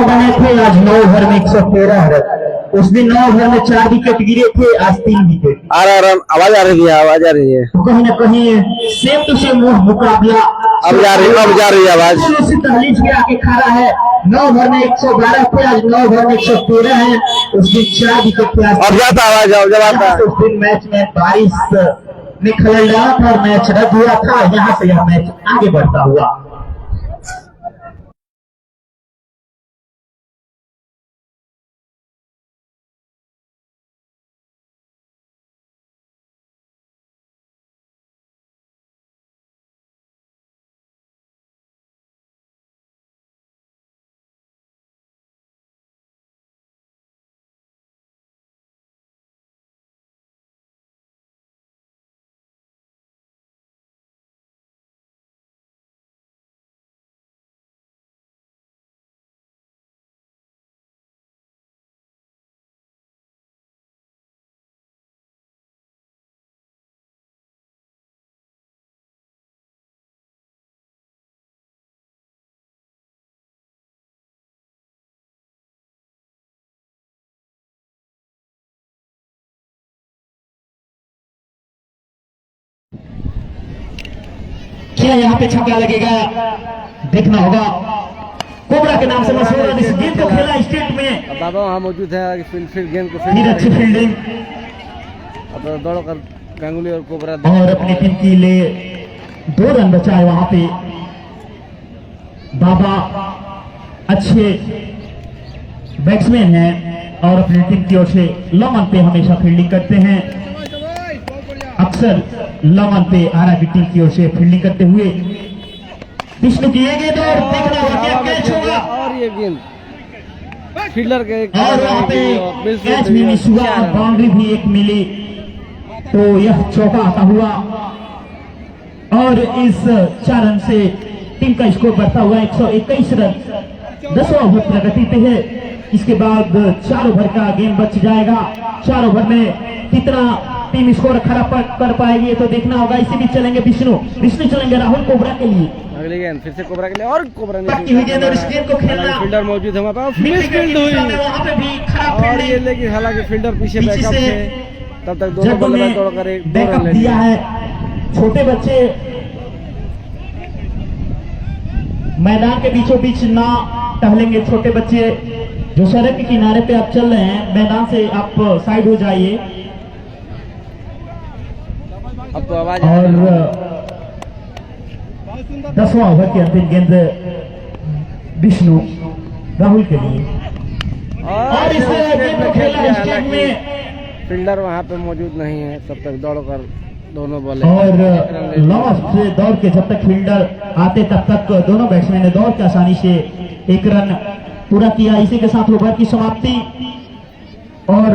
बने थे आज 9 ओवर में 113 रन। उस दिन 9 ओवर में 4 विकेट गिरे थे, आज 3 विकेट। आवाज आ रही है, आवाज आ रही है। तो कहीं ना कहीं सेम टू सेम मुकाबला अब जा रही है आवाज। उसी तहलीज के आके खड़ा है। 9 ओवर में 112 थे, आज 9 ओवर में 113 है। उस दिन 4 विकेट थे, अब जाता आवाज, अब जब आता। उस दिन मैच में बारिश ने खलल डाला था और मैच रद्द हुआ था। यहाँ से यह मैच आगे बढ़ता हुआ। क्या यहाँ पे छक्का लगेगा, देखना होगा। कोबरा के नाम से मशहूर है। इस गेंद को खेला स्टेट में, बाबा वहाँ मौजूद है। फील्ड गेंद को फिर अच्छी फील्डिंग अब दौड़कर गांगुली और कोबरा और अपनी टीम के लिए 2 रन बचाए। वहां पे बाबा अच्छे बैट्समैन हैं और अपनी टीम की ओर से लमन पे हमेशा फील्डिंग करते हैं। अक्सर लमन पे आरा की टीम की ओर से फील्डिंग करते हुए विष्णु की ये गेंद और देखना होगा क्या कैच होगा। और ये गेंद फील्डर के और वहां पे कैच भी मिस हुआ और बाउंड्री भी एक मिली, तो यह चौका आता हुआ। और इस 4 रन से टीम का स्कोर बढ़ता हुआ 121 रन। 10वां ओवर प्रगति पे है। इसके बाद 4 ओवर का गेम बच जाएगा। 4 ओवर में कितना टीम स्कोर खड़ा कर पाएगी तो देखना होगा। इसी बीच चलेंगे विष्णु चलेंगे राहुल कोबरा के लिए। अगली गेंद फिर से कोबरा के लिए और कोबरा ने को खेलना। फील्डर मौजूद है हमारे पास, फील्ड हुई वहां पे भी खराब और ये लेकिन हालांकि फील्डर पीछे बैकअप थे, तब तक दोनों बल्लेबाज दौड़कर एक बैकअप दिया है। छोटे बच्चे मैदान के बीचों बीच ना टहलेंगे। छोटे बच्चे जो सड़क के किनारे पे आप चल रहे हैं, मैदान से आप साइड हो जाइए। अब तो आवाज और 10वां ओवर की अंतिम गेंद विष्णु राहुल के लिए। और इस गेंद को खेला स्टेट में, फील्डर वहां पे मौजूद नहीं है, तब तक दौड़कर दोनों बॉल और लास्ट से दौड़ के जब तक फील्डर आते तब तक दोनों बैट्समैन ने दौड़ के आसानी से 1 रन पूरा किया। इसी के साथ ओवर की समाप्ति और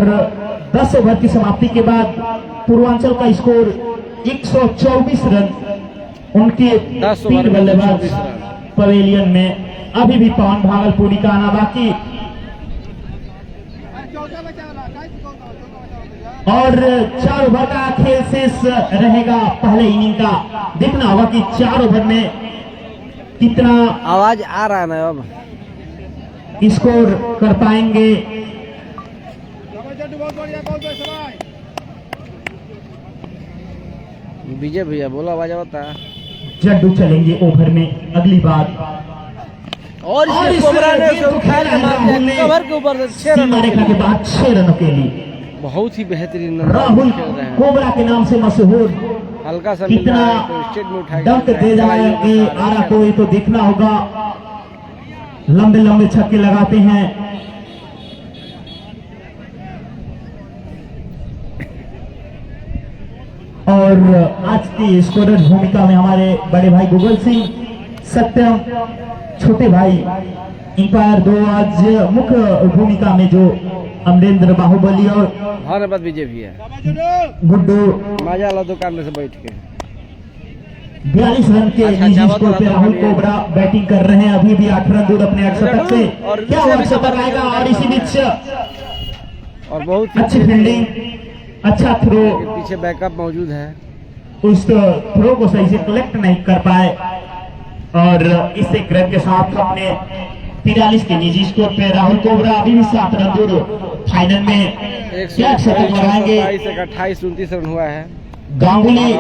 10 ओवर की समाप्ति के बाद पूर्वांचल का स्कोर 124 रन। उनके 3 बल्लेबाज पवेलियन में। अभी भी पवन भागलपुरी का आना बाकी और 4 ओवर का खेल शेष रहेगा पहले इनिंग का। देखना होगा कि 4 ओवर में कितना आवाज आ रहा है ना अब स्कोर कर पाएंगे। विजय भैया बोलो, आवाज आता है। जड्डू चलेंगे ओवर में अगली बार। और कोबरा ने कवर के ऊपर 6 रन के बाद 6 रनों के लिए बहुत ही बेहतरीन राहुल कोबरा के नाम से मशहूर। हल्का सा कितना डंक दे जाएंगे आरा को, ये तो देखना होगा। लंबे लंबे छक्के लगाते हैं। और आज की स्कोरर भूमिका में हमारे बड़े भाई गूगल सिंह, सत्यम, छोटे भाई इंपायर 2 आज मुख्य भूमिका में जो अमरेंद्र बाहुबली और धन्यवाद विजय भैया गुड्डू मजा लो दुकान में से बैठ के। 42 रन के निजी स्कोर पे राहुल कोबरा बैटिंग कर रहे हैं। अभी भी 8 रन दूर अपने 8 शतक से। क्या वो शतक आएगा? और इसी बीच और बहुत अच्छी फील्डिंग, अच्छा थ्रो, पीछे बैकअप मौजूद है। उस थ्रो को सही से कलेक्ट नहीं कर पाए और इसे ग्रैब के साथ अपने 43 के निजी स्कोर पे राहुल कोबरा अभी भी 7 रन दूर फाइनल में क्या शतक लगाएंगे। 28-29 रन हुआ है। गांगुली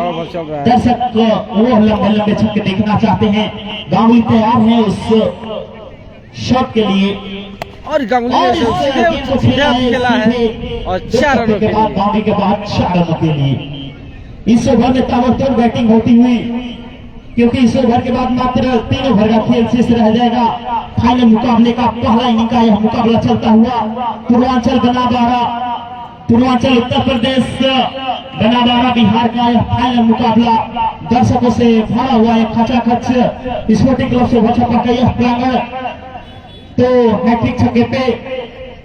दर्शक वो लंबे लंबे छक्के देखना चाहते हैं। गांगुली तैयार है उस शॉट के लिए और गांगुली ने सीधा खेला है और 4 रनों के बाद बाउंड्री के बाद 4 रनों के लिए इस ओवर में ताबड़तोड़ बैटिंग होती हुई, क्योंकि इस ओवर के बाद मात्र 3 ओवर का खेल शेष रह जाएगा। फाइनल मुकाबले का पहला इनिंग का यह मुकाबला चलता हुआ पूर्वांचल पूर्वांचल उत्तर प्रदेश बनाबारा बिहार का यह फाइनल मुकाबला दर्शकों से भरा हुआ है। खचाखच स्पोर्टिंग क्लब से छपा का यह प्रांगण तो हैट्रिक छक्के पे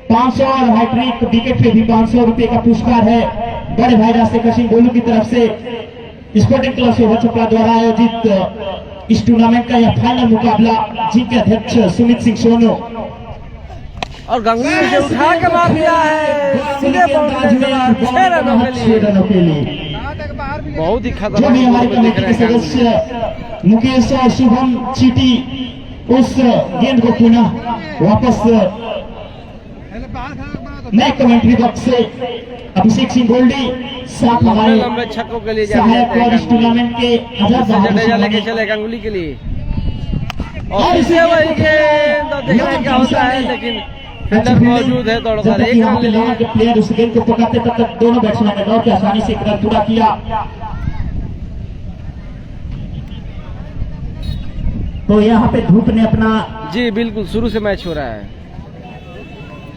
500 और हैट्रिक विकेट पे भी 500 रुपए का पुरस्कार है। बड़े भाई रास्ते सिंह गोलू की तरफ से स्पोर्टिंग क्लब से छपरा द्वारा आयोजित इस टूर्नामेंट का यह फाइनल मुकाबला जिनके अध्यक्ष सुमित सिंह सोनू और गांगुली ने उठा के मार दिया है सीधे बाउंड्री में 6 रनों के लिए। बहुत ही जो भी हमारे कमेटी के सदस्य मुकेश और शुभम चीटी उस गेंद को पुनः वापस नए कमेंट्री बॉक्स से अभिषेक सिंह गोल्डी साथ हमारे लंबे छक्कों के लिए सहायक और इस टूर्नामेंट के जडेजा लेके चले गांगुली के लिए और इसे वही गेंद देखना क्या होता है, लेकिन फील्डर मौजूद है दौड़कर एक रन ले लिया। प्लेयर उस गेंद को पकड़ते तब तक दोनों बैट्समैन ने दौड़ के आसानी से एक रन पूरा किया। तो यहाँ पे धूप ने अपना जी बिल्कुल शुरू से मैच हो रहा है।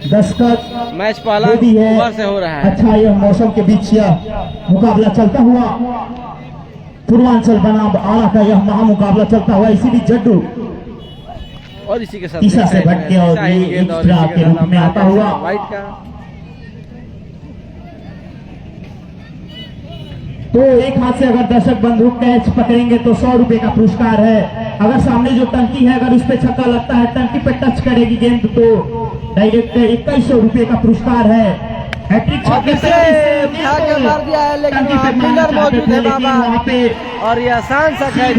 दस्तक मैच पहला ओवर से हो रहा है। अच्छा यह मौसम के बीच यह मुकाबला चलता हुआ पूर्वांचल बनाबारा का यह महामुकाबला चलता हुआ इसी बीच जड्डू और इसी के साथ तीसरा से भट के और ये एक्स्ट्रा के रूप में आता हुआ वाइट का। तो एक हाथ से अगर दर्शक बंदूक कैच पकड़ेंगे तो 100 रुपए का पुरस्कार है। अगर सामने जो टंकी है अगर उस पे छक्का लगता है, टंकी पे टच करेगी गेंद तो डायरेक्ट 2100 रुपए का पुरस्कार है। हैट्रिक छक्के से उठा के मार दिया है, लेकिन फील्डर मौजूद है बाबा पे और ये आसान सा कैच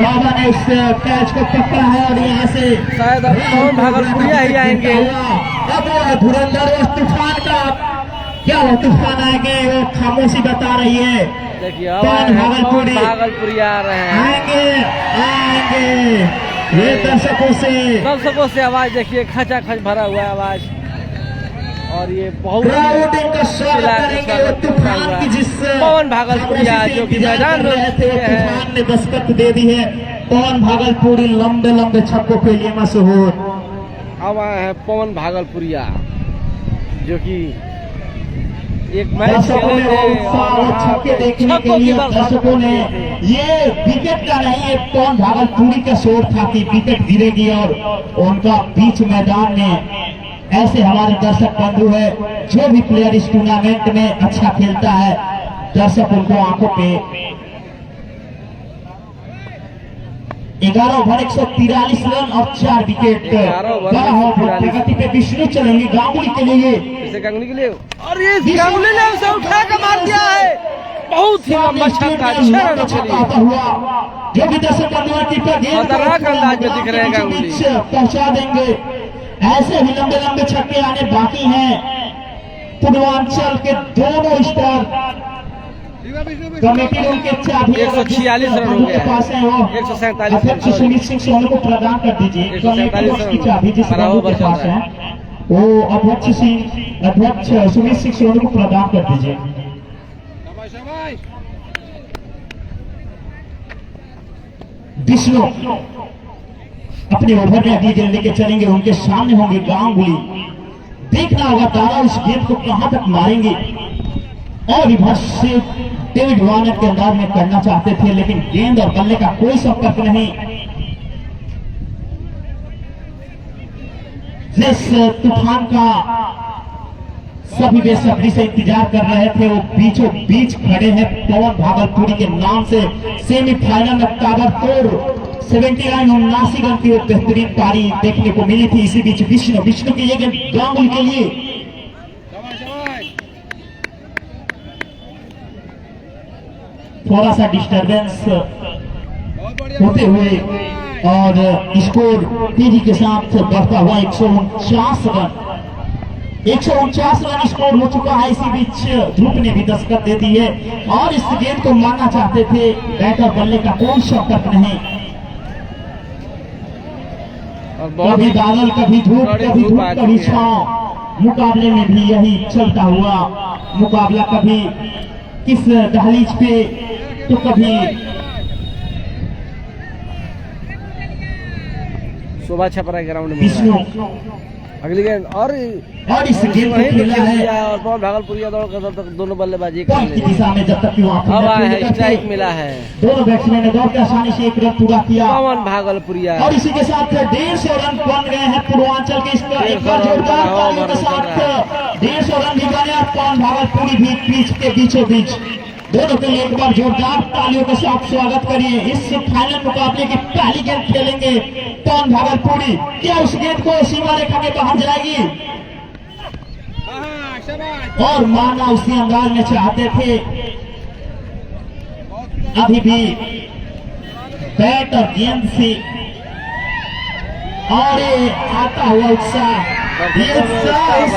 बाबा ने इस कैच को पकड़ा है और यहाँ से शायद अब कौन भागलपुरिया ही आएंगे। अब धुरंधर तूफान का क्या वो तूफान आएंगे वो खामोशी बता रही है। देखिए भागलपुरी आ रहे हैं, आएंगे ये दर्शकों से आवाज देखिए खचा खच भरा हुआ आवाज और ये बहुत का स्वागत करेंगे वो तूफान की जिस पवन भागलपुरिया जो कि मैदान में तूफान ने दस्तक दे दी है। पवन भागलपुरी लंबे लंबे छक्कों के लिए मशहूर। अब आए हैं पवन भागलपुरिया जो कि एक मैच छक्के देखने के लिए दर्शकों ने ये विकेट का नहीं एक पवन भागलपुरी का शोर था कि विकेट गिरेगी और उनका बीच मैदान में ऐसे हमारे दर्शक बंधु है जो भी प्लेयर इस टूर्नामेंट में अच्छा खेलता है दर्शक उनको आंखों पे 11 ओवर 143 रन और 4 विकेट। 12 ओवर प्रगति पे विष्णु चलेंगे गांगुली के लिए और ये गांगुली ने उसे उठा कर मार दिया है। बहुत ही लंबा छक्का 6 रनों के लिए हुआ जो भी दर्शक बंधु खतरनाक अंदाज में दिख रहे हैं गांगुली पहुंचा देंगे। ऐसे भी लंबे लंबे छक्के आने बाकी हैं। पूर्वांचल के दोनों स्टार कमेटी रूम के चाबी 146 रन हो गए पास है वो 147 अध्यक्ष सुमित सिंह सोनू को प्रदान कर दीजिए। कमेटी रूम की चाबी जिस बंधु के पास है वो अध्यक्ष सुमित सिंह सोनू को प्रदान कर दीजिए। विष्णु अपने ओवर में अगली गेंद लेके चलेंगे, उनके सामने होंगे गांगुली। देखना होगा दादा उस गेंद को कहां तक मारेंगे और रिवर्स से डेविड वार्नर के अंदाज में करना चाहते थे लेकिन गेंद और बल्ले का कोई संपर्क नहीं। जिस तूफान का सभी बेसब्री से इंतजार कर रहे थे वो बीचों बीच खड़े हैं पवन भागलपुरी के नाम से। सेमीफाइनल में ताबड़तोड़ 79 रन की बेहतरीन पारी देखने को मिली थी। इसी बीच विष्णु की ये गेंद गांगुली के लिए थोड़ा सा डिस्टरबेंस होते हुए और स्कोर तेजी के साथ बढ़ता हुआ 149 रन 149 रन स्कोर हो चुका है। इसी बीच ध्रुव ने भी दस्तक दे दी है और इस गेंद को मारना चाहते थे, बैट और बल्ले का कोई शौकत नहीं। कभी बादल कभी धूप कभी छांव, मुकाबले में भी यही चलता हुआ मुकाबला, कभी किस दहलीज पे तो कभी शोभा छपरा ग्राउंड में विष्णु। अगली गेंद और इस गेंद को खेला है और पवन भागलपुरिया दौड़ कर तक दोनों बल्लेबाजी पॉइंट की दिशा में, जब तक कि वहां अब आया है, स्ट्राइक मिला है। दोनों बैट्समैन ने दौड़ के आसानी से 1 रन पूरा किया पवन भागलपुरिया और इसी के साथ 150 रन बन गए हैं पूर्वांचल के। इसका एक बार जोरदार तालियों के साथ 150 रन भी बने और पवन भागलपुरी भी पिच के बीचों बीच। दोनों के लिए एक बार जोरदार तालियों के साथ स्वागत करिए। इस फाइनल मुकाबले की पहली गेंद खेलेंगे पवन भागलपुरी। क्या उस गेंद को सीमा रेखा के बाहर जाएगी और मारना उसी अंदाज में चाहते थे। अभी भी बैट और गेंद से और आता हुआ उत्साह, ये उत्साह इस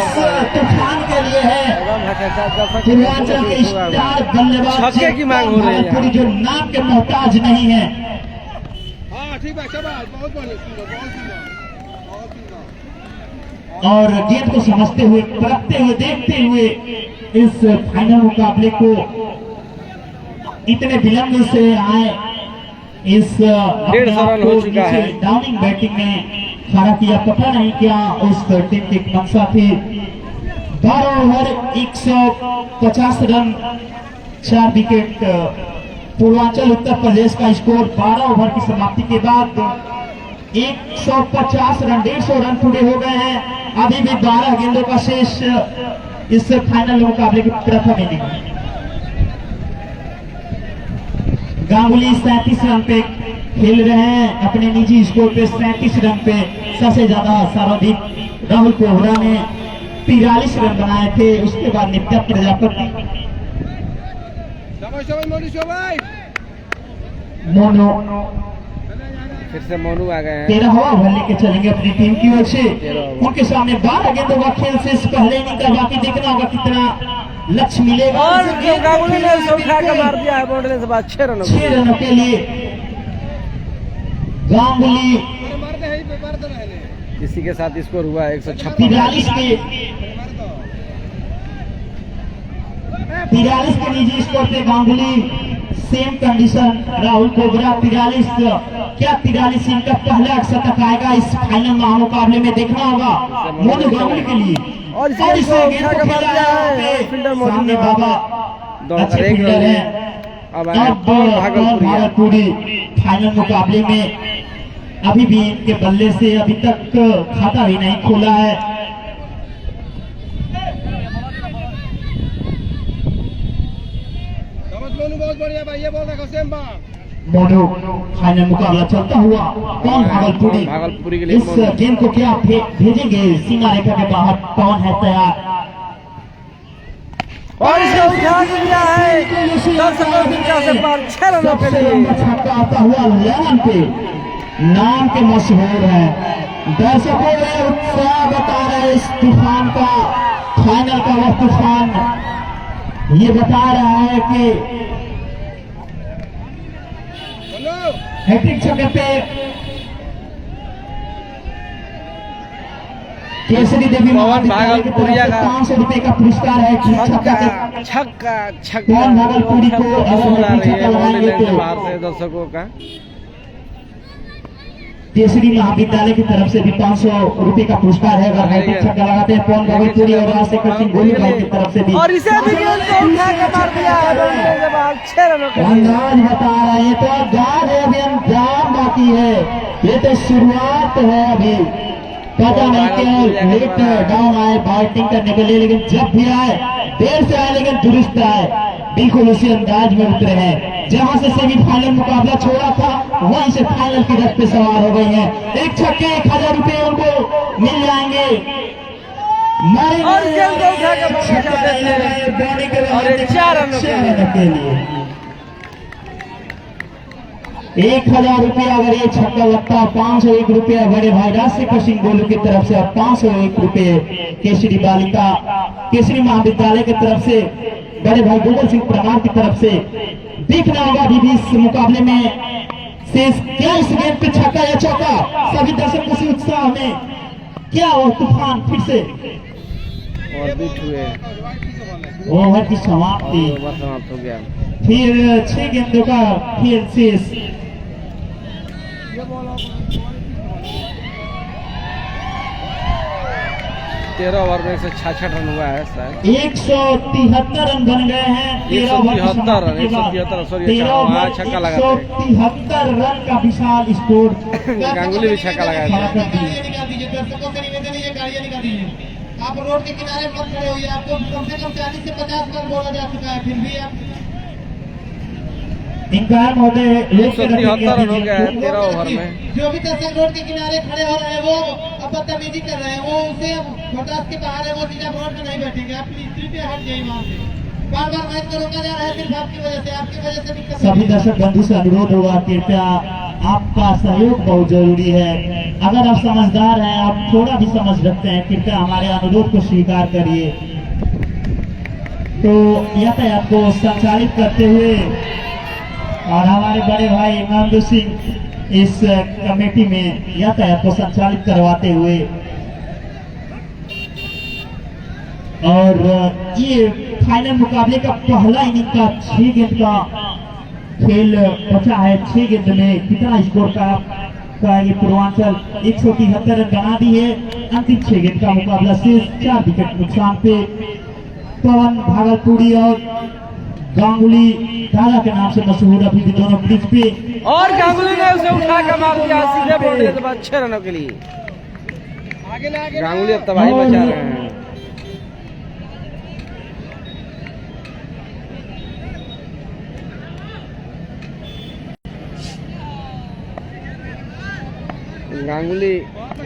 तूफान के लिए है। पूर्वांचल के स्टार बल्लेबाज छक्के की मांग हो रही है, जो नाम के मोहताज नहीं है। ठीक है, शाबाश, बहुत बढ़िया, और गेंद को समझते हुए, परखते हुए, देखते हुए इस फाइनल मुकाबले को इतने विलंब से आए। इस 150 रन हो चुका है। डाउनिंग बैटिंग में खड़ा किया, पता नहीं क्या उस टीम की मंशा थी। 12 over 150 run 4 wicket Purvanchal Uttar Pradesh का स्कोर 12 ओवर की समाप्ति के बाद 150 रन 150 रन पूरे हो गए हैं। अभी भी 12 गेंदों का शेष इस फाइनल मुकाबले की प्रथम इनिंग। गांगुली 37 रन पे खेल रहे हैं, अपने निजी स्कोर पे 37 रन पे सबसे ज्यादा सर्वाधिक राहुल कोहरा ने 43 रन बनाए थे। उसके बाद नित्या प्रजापति, मोनू, फिर से मोनू आ गए हैं। 13 ओवर लेके चलेंगे अपनी टीम की ओर से। उनके सामने 12 गेंदों का खेल से इस पहले इनिंग का बाकी देखना होगा कितना लक्ष्य मिलेगा। और गांगुली ने उसे उठा के मार दिया है बाउंड्री से बाद 6 रनों के लिए। गांगुली इसी के साथ स्कोर हुआ 156 43 के निजी स्कोर पे Ganguly. Same condition Rahul cobra 43। क्या 43 इनका पहला शतक आएगा इस फाइनल महामुकाबले में, देखना होगा मोनू गांगुली के लिए। और इसे उठा के मार दिया है फील्डर मोनू बाबा, अच्छे फील्डर हैं। अब भागलपुरी फाइनल मुकाबले में अभी भी इनके बल्ले से अभी तक खाता भी नहीं खोला है। बहुत बढ़िया भाई, ये बोल रखो सेम बात। मोनू फाइनल मुकाबला चलता हुआ कौन भागलपुरी के लिए इस गेंद को क्या भेजेंगे सीमा रेखा के बाहर, कौन है तैयार और इसे उठा दिया है 6 रनों के लिए। छक्का आता हुआ लेवन पे, नाम के मशहूर है। दर्शकों में उत्साह बता रहे इस तूफान का, फाइनल का वह तूफान ये बता रहा है कि हैट्रिक छक्के पे केसरी देवी पवन भागलपुरिया का 500 रुपए का पुरस्कार है। छक्का पवन भागलपुरी को बाहर से दर्शकों का केसरी महाविद्यालय की तरफ से भी 500 रुपए का पुरस्कार है। अगर हैट्रिक छक्का लगाते हैं पवन भागलपुरी और राजशेखर सिंह गोली भाई की तरफ से भी। और इसे भी गेंद को उठा के मार दिया है बाउंड्री के बाहर 6 रनों के लिए। अंदाज बता रहा है, ये तो अंदाज है, अभी अंजाम बाकी है, ये तो शुरुआत है। अभी पता नहीं क्या लेट डाउन आए बैटिंग करने के लिए, लेकिन जब भी आए देर से आए लेकिन दुरुस्त आए, बिल्कुल उसी अंदाज में उतरे हैं। जहां से सेमीफाइनल मुकाबला छोड़ा था वहीं से फाइनल की रथ पे सवार हो गई हैं। एक छक्के 1000 रुपए उनको मिल जाएंगे। और गेंद को उठा के मारना चाहते थे और 4 रनों के लिए। 1000 रुपया अगर ये छक्का लगता, 501 रुपया बड़े भाई राजशेखर सिंह गोलू की तरफ से और 501 रुपये केसरी महाविद्यालय की तरफ से बड़े भाई गोपाल सिंह परमार की तरफ से। देखना होगा अभी भी इस मुकाबले में शेष क्या इस गेंद पे छक्का या चौका, सभी दर्शक उसी उत्साह में क्या हो तूफान फिर से और बीट हुए ओवर की समाप्ति, ओवर समाप्त हो गया। फिर 6 गेंदों का खेल शेष। 13 ओवर में 166 रन हुआ है शायद। 173 रन बन गए हैं 173 रन, 173 सॉरी, वहाँ छक्का लगा था। 173 रन का विशाल स्कोर। गांगुली भी छक्का लगाया था। दर्शकों से निवेदन है, ये गाड़ियां निकाल दीजिए। आप रोड के किनारे मत खड़े होइए, आपको कम से कम 40 से 50 रन बोला जा चुका है, फिर भी आप इंकार महोदय 173 रन हो गया है 13 ओवर में। जो भी दर्शक रोड के किनारे खड़े हो रहे हैं वो अब बदतमीजी कर रहे हैं, वो उसे पचास के बाहर है, वो सीधा रोड पे नहीं बैठेंगे। आप प्लीज कृपया हट जाइए वहाँ से। बार बार मैच को रोका जा रहा है सिर्फ आपकी वजह से दिक्कत। सभी दर्शक बंधु से अनुरोध होगा, कृपया आपका सहयोग बहुत जरूरी है। अगर आप समझदार हैं, आप थोड़ा भी समझ रखते हैं, कृपया हमारे अनुरोध को स्वीकार करिए। तो यातायात को संचालित करते हुए और हमारे बड़े भाई इमामदू सिंह इस कमेटी में यातायात को संचालित करवाते हुए, और ये फाइनल मुकाबले का पहला इनिंग का 6 गेंद का खेल बचा है। 6 गेंद में कितना स्कोर का ये पूर्वांचल 173 रन बना दी है। अंतिम 6 गेंद का मुकाबला शेष 4 विकेट नुकसान पे पवन भागलपुरी और गांगुली दादा के नाम से मशहूर अभी भी दोनों पिच पे, और गांगुली ने उसे उठा कर मार दिया सीधे बाउंड्री के बाद 6 रनों के लिए। गांगुली अब तबाही मचा रहे हैं। गांगुली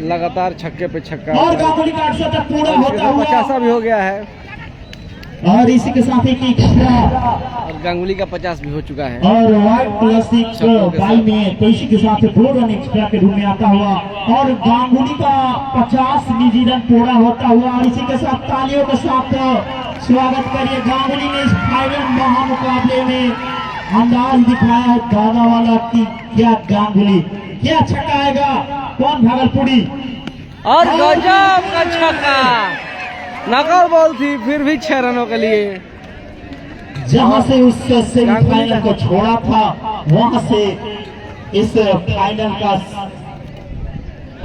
लगातार छक्के पे छक्का, और गांगुली का 800 तक पूरा होता हुआ 50 भी हो गया है, और इसी के साथ एक एक्स्ट्रा और गांगुली का 50 भी हो चुका है। और वाइट क्लासिक बाई में तो इसी के साथ 2 रन एक्स्ट्रा के रूप में आता हुआ, और गांगुली का 50 निजी रन पूरा होता हुआ। और इसी के साथ तालियों के साथ स्वागत करिए, गांगुली ने इस फाइनल महामुकाबले में अंदाज दिखाया है दादा वाला की क्या गांगुली क्या छक्काएगा, कौन भागलपुरी, और गजब का छक्का, नकल बॉल थी फिर भी 6 रनों के लिए। जहां से उस सेमीफाइनल को छोड़ा था वहां से इस फाइनल का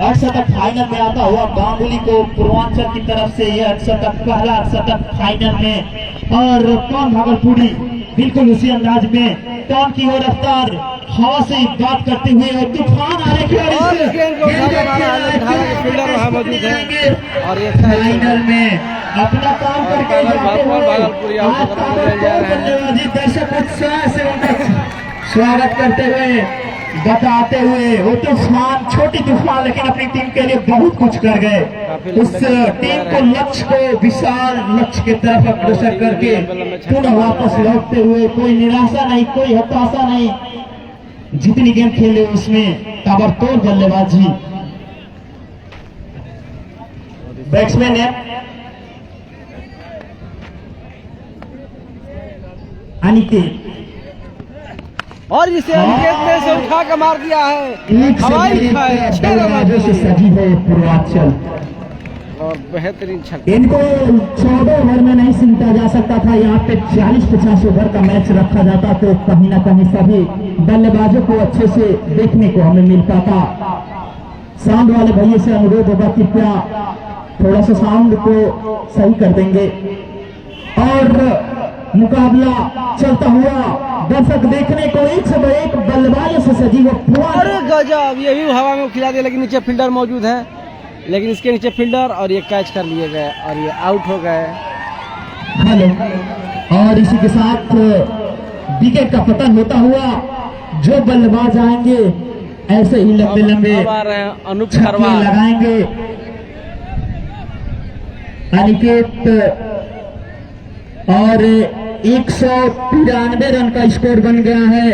8 शतक फाइनल में आता हुआ गांगुली को पूर्वांचल की तरफ से यह 8 शतक पहला 8 शतक फाइनल में। और कौन भागलपुरी बिल्कुल उसी अंदाज में टॉन की ओर रफ्तार हवा से बात करते हुए, और तूफान आने की वजह से और ये फाइनल में अपना काम करके बल्लेबाजी दर्शक उत्साह से उनका स्वागत करते हुए बताते हुए, वो तूफान छोटी तूफान लेकिन अपनी टीम के लिए बहुत कुछ कर गए। उस टीम को लक्ष्य को विशाल लक्ष्य की तरफ अग्रसर करके पुनः वापस लौटते हुए, कोई निराशा नहीं, कोई हताशा नहीं, जितनी गेम खेले उसमें ताबड़तोड़ बल्लेबाजी। बैट्समैन है अनिकेत, और इसे अनिकेत ने से उठा कर मार दिया है, हवाई खाए 6 रनों से सजी है पूर्वांचल। और बेहतरीन छक्का। इनको 14 ओवर में नहीं सींचा जा सकता था, यहाँ पे 40-50 ओवर का मैच रखा जाता तो कहीं ना कहीं सभी बल्लेबाजों को अच्छे से देखने को हमें मिल पाता। साउंड वाले भैया से अनुरोध होगा कृपया थोड़ा सा साउंड को सही कर देंगे। और मुकाबला चलता हुआ दर्शक देखने को एक से एक बल्लेबाजों से सजी हुई। अरे गजब, ये भी हवा में खिला दिया, लेकिन नीचे फील्डर मौजूद है, लेकिन इसके नीचे फील्डर और ये कैच कर लिए गए और ये आउट हो गए। हेलो, और इसी के साथ विकेट का पतन होता हुआ जो बल्लेबाज आएंगे ऐसे ही लंबे लंबे छक्के लगाएंगे। अनिकेत और 193 रन का स्कोर बन गया है।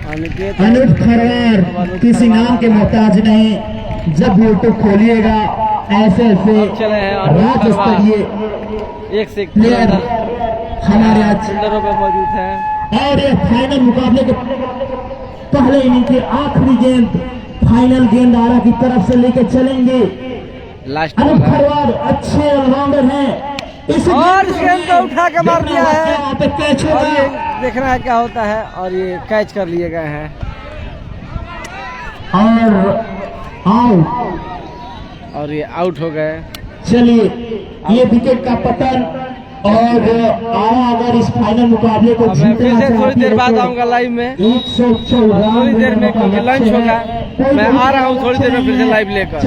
अनिकेत अनुप खरवार किसी नाम के मोहताज नहीं। जब यूट्यूब खोलिएगा ऐसे ऐसे चले हैं अनुप राज्य खरवार। स्तरीय एक से प्लेयर हमारे आज फील्डरों पे मौजूद है। और ये फाइनल मुकाबले के पहले इनिंग के आखिरी गेंद फाइनल गेंद आरा की तरफ से लेके चलेंगे। लास्ट अनुप बॉल है। खरवार अच्छे ऑलराउंडर हैं। और इस गेंद को उठा के मार दिया है। यहाँ पे कैच और ये होगा देखना है क्या होता है, और ये कैच कर लिए गए हैं। और आउट। और ये आउट हो गए। चलिए ये विकेट का पतन। और आरा अगर इस फाइनल मुकाबले को अब मैं फिर जीतना से थोड़ी देर बाद चाहती है आऊंगा लाइव में, तो 114 थोड़ी देर में, क्योंकि लंच होगा। मैं आ रहा हूँ थोड़ी देर में फिर से लाइव लेकर।